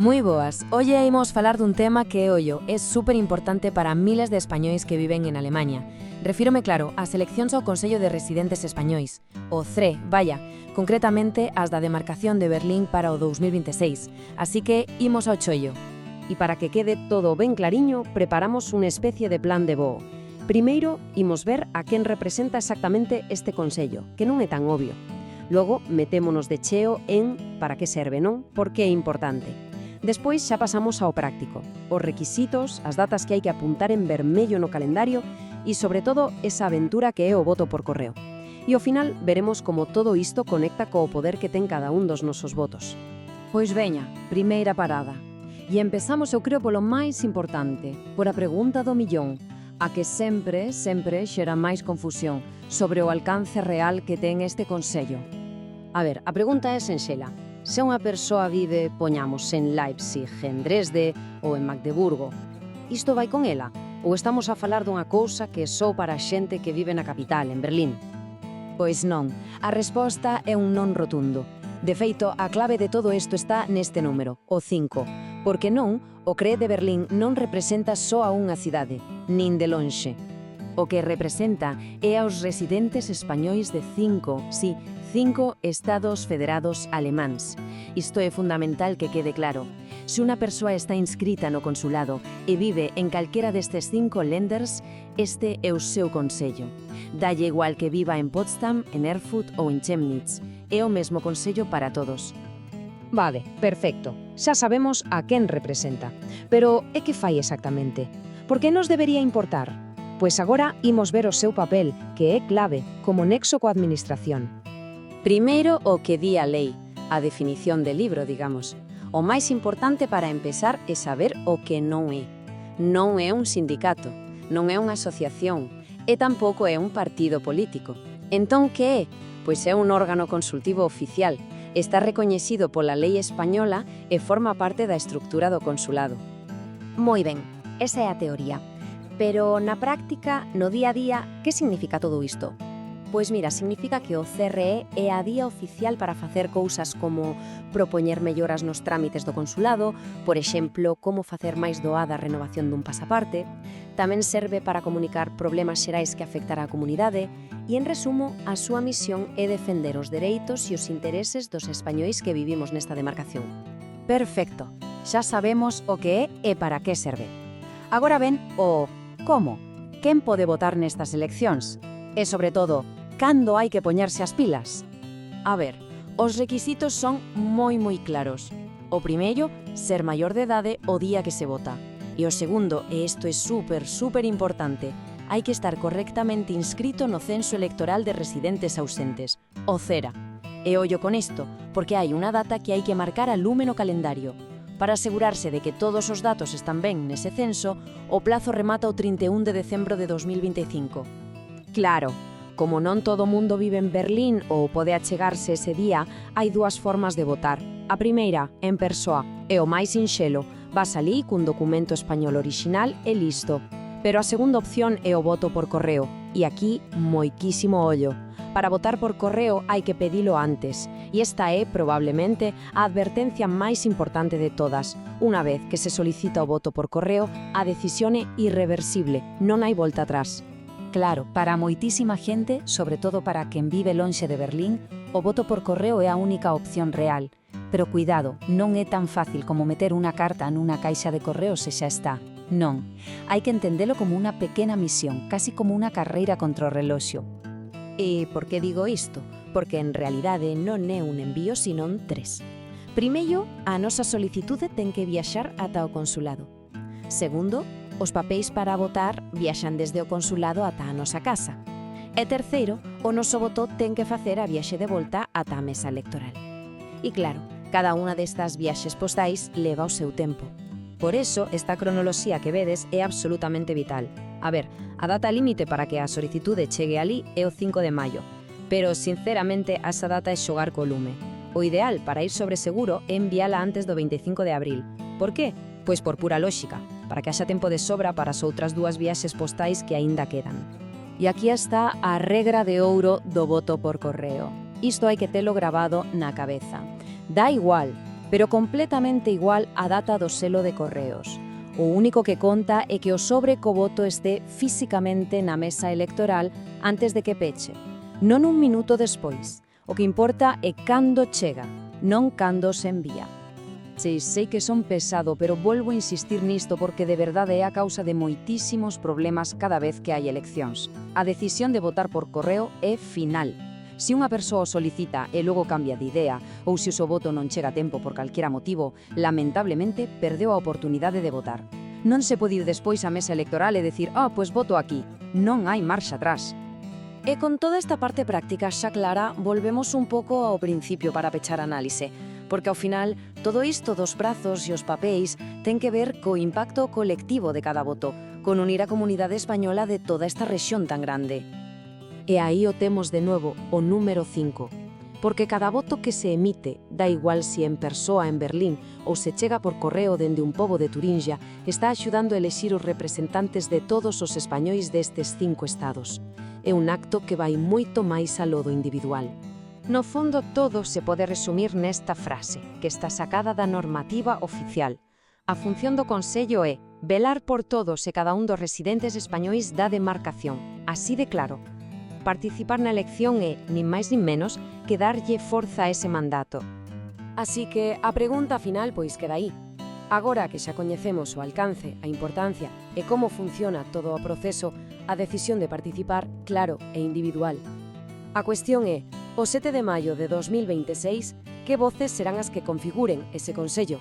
Moi boas. Hoxe imos falar dun tema que, ollo, é super importante para miles de españois que viven en Alemaña. Refírome, claro, ás eleccións ao Consello de Residentes Españois, o CRE, vaya, concretamente as da demarcación de Berlín para o 2026. Así que, imos ao chollo. E para que quede todo ben clariño, preparamos unha especie de plan de voo. Primeiro, imos ver a quen representa exactamente este Consello, que non é tan obvio. Logo, metémonos de cheo en para que serve, non? Porque é importante. Despois xa pasamos ao práctico, os requisitos, as datas que hai que apuntar en vermello no calendario e, sobre todo, esa aventura que é o voto por correo. E ao final veremos como todo isto conecta co poder que ten cada un dos nosos votos. Pois veña, primeira parada. E empezamos, eu creo, polo máis importante, por a pregunta do millón, a que sempre xera máis confusión sobre o alcance real que ten este Consello. A ver, a pregunta é senxela. Se unha persoa vive, poñamos, en Leipzig, en Dresde ou en Magdeburgo, isto vai con ela? Ou estamos a falar dunha cousa que é só para a xente que vive na capital, en Berlín? Pois non, a resposta é un non rotundo. De feito, a clave de todo isto está neste número, o 5, porque non, o CRE de Berlín non representa só a unha cidade, nin de lonxe. O que representa é aos residentes españois de 5 estados federados alemáns. Isto é fundamental que quede claro. Se unha persoa está inscrita no consulado e vive en calquera destes 5 lenders, este é o seu consello. Dalle igual que viva en Potsdam, en Erfurt ou en Chemnitz. É o mesmo consello para todos. Vale, perfecto. Xa sabemos a quen representa. Pero é que fai exactamente? Por que nos debería importar? Pois agora imos ver o seu papel, que é clave, como nexo coa administración. Primeiro, o que di a lei, a definición de libro, digamos. O máis importante para empezar é saber o que non é. Non é un sindicato, non é unha asociación, e tampouco é un partido político. Entón, que é? Pois é un órgano consultivo oficial, está recoñecido pola lei española e forma parte da estructura do consulado. Moi ben, esa é a teoría. Pero na práctica, no día a día, que significa todo isto? Pois mira, significa que o CRE é a vía oficial para facer cousas como propoñer melloras nos trámites do consulado, por exemplo, como facer máis doada a renovación dun pasaparte. Tamén serve para comunicar problemas xerais que afectará a comunidade e, en resumo, a súa misión é defender os dereitos e os intereses dos españois que vivimos nesta demarcación. Perfecto, xa sabemos o que é e para que serve. Agora ven o como. Quen pode votar nestas eleccións? E, sobre todo, cando hai que poñerse as pilas? A ver, os requisitos son moi claros. O primeiro, ser maior de idade o día que se vota. E o segundo, e isto é super importante, hai que estar correctamente inscrito no Censo Electoral de Residentes Ausentes, o CERA. E ollo con isto, porque hai unha data que hai que marcar a lume no calendario. Para asegurarse de que todos os datos están ben nese censo, o plazo remata o 31 de decembro de 2025. Claro, como non todo mundo vive en Berlín ou pode achegarse ese día, hai dúas formas de votar. A primeira, en persoa, e o máis sinxelo, vas alí cun documento español orixinal e listo. Pero a segunda opción é o voto por correo, e aquí, moiquísimo ollo. Para votar por correo hai que pedilo antes, e esta é, probablemente, a advertencia máis importante de todas. Unha vez que se solicita o voto por correo, a decisión é irreversible, non hai volta atrás. Claro, para moitísima xente, sobre todo para quen vive lonxe de Berlín, o voto por correo é a única opción real. Pero cuidado, non é tan fácil como meter unha carta nunha caixa de correos e xa está. Non, hai que entendelo como unha pequena misión, casi como unha carreira contra o reloxo. E por que digo isto? Porque en realidade non é un envío, senón 3. Primeiro, a nosa solicitude ten que viaxar ata o consulado. Segundo, os papéis para votar viaxan desde o consulado ata a nosa casa. E terceiro, o noso voto ten que facer a viaxe de volta ata a mesa electoral. E claro, cada unha destas viaxes postais leva o seu tempo. Por eso, esta cronoloxía que vedes é absolutamente vital. A ver, a data límite para que a solicitude chegue alí é o 5 de maio, pero, sinceramente, esa data é xogar co lume. O ideal para ir sobre seguro é enviala antes do 25 de abril. Por qué? Pois por pura lóxica, para que haxa tempo de sobra para as outras dúas viaxes postais que aínda quedan. E aquí está a regra de ouro do voto por correo. Isto hai que telo gravado na cabeza. Dá igual pero completamente igual a data do selo de correos. O único que conta é que o sobre co voto este fisicamente na mesa electoral antes de que peche, non un minuto despois. O que importa é cando chega, non cando se envía. Sí, sei que son pesado, pero volvo a insistir nisto porque de verdade é a causa de moitísimos problemas cada vez que hai eleccións. A decisión de votar por correo é final. Se unha persoa o solicita e logo cambia de idea, ou se o seu voto non chega a tempo por calquera motivo, lamentablemente perdeu a oportunidade de votar. Non se pode ir despois á mesa electoral e decir, pois voto aquí. Non hai marcha atrás. E con toda esta parte práctica xa clara, volvemos un pouco ao principio para pechar análise, porque ao final todo isto dos prazos e os papéis ten que ver co impacto colectivo de cada voto, con unir a comunidade española de toda esta rexión tan grande. E aí o temos de novo, o número 5. Porque cada voto que se emite, dá igual se en persoa en Berlín ou se chega por correo dende un pobo de Turingia, está axudando a elexir os representantes de todos os españois destes 5 estados. É un acto que vai moito máis aló do individual. No fondo, todo se pode resumir nesta frase, que está sacada da normativa oficial. A función do Consello é velar por todos e cada un dos residentes españois da demarcación, así de claro. Participar na elección é, nin máis nin menos, que darlle forza a ese mandato. Así que a pregunta final pois queda aí. Agora que xa coñecemos o alcance, a importancia e como funciona todo o proceso, a decisión de participar, claro, e individual. A cuestión é, o 7 de maio de 2026, que voces serán as que configuren ese Consello?